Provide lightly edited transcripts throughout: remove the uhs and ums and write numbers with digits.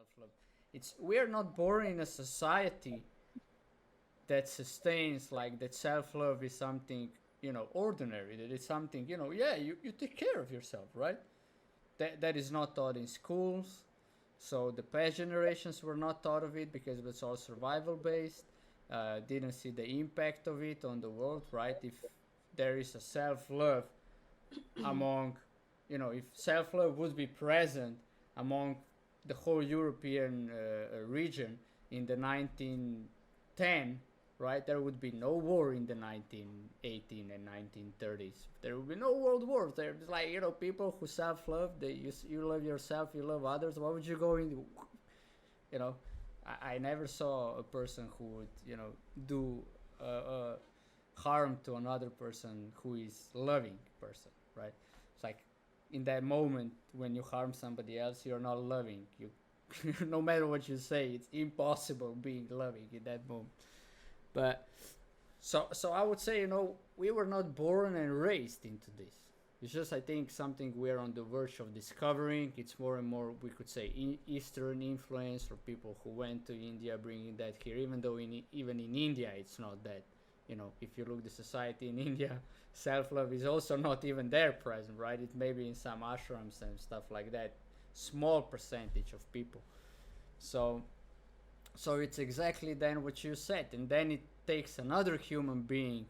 self-love. We're not born in a society that sustains like that self-love is something, ordinary, that it's something, yeah, you take care of yourself, right? That is not taught in schools. So the past generations were not taught of it because it was all survival based. Didn't see the impact of it on the world, right? If there is a self-love among, if self-love would be present among the whole European region in the 1910, right? There would be no war in the 1918 and 1930s. There would be no world wars. There's like, people who self-love, you love yourself, you love others. Why would you go in, you know, I never saw a person who would, do harm to another person who is loving person, right? It's like in that moment when you harm somebody else, you're not loving. You, no matter what you say, it's impossible being loving in that moment. But so I would say, we were not born and raised into this. It's just, I think, something we're on the verge of discovering. It's more and more, we could say, Eastern influence, or people who went to India bringing that here, even though even in India it's not that. If you look the society in India, self-love is also not even there present, right? It may be in some ashrams and stuff like that, small percentage of people. So it's exactly then what you said, and then it takes another human being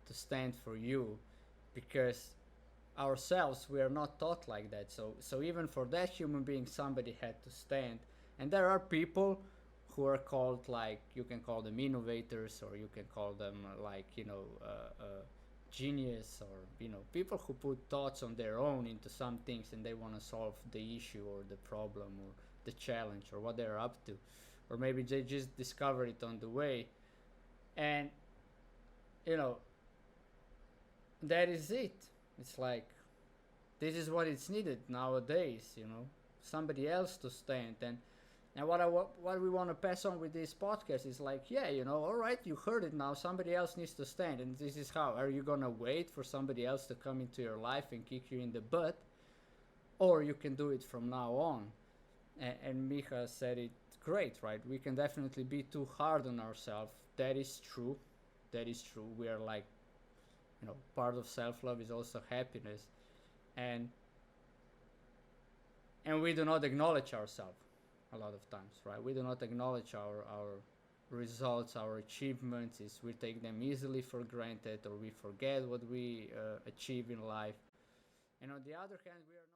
to stand for you, because ourselves we are not taught like that. So even for that human being, somebody had to stand. And there are people who are called, like, you can call them innovators, or you can call them genius, or people who put thoughts on their own into some things, and they want to solve the issue or the problem or the challenge or what they're up to, or maybe they just discover it on the way. And that is it. It's like, this is what it's needed nowadays, somebody else to stand. And what we want to pass on with this podcast is like, yeah, all right, you heard it now, somebody else needs to stand, and this is how. Are you gonna wait for somebody else to come into your life and kick you in the butt, or you can do it from now on? And Micha said it great, right? We can definitely be too hard on ourselves. That is true. We are like, part of self-love is also happiness, and we do not acknowledge ourselves a lot of times, right? We do not acknowledge our results, our achievements. Is we take them easily for granted, or we forget what we achieve in life. And on the other hand, we are not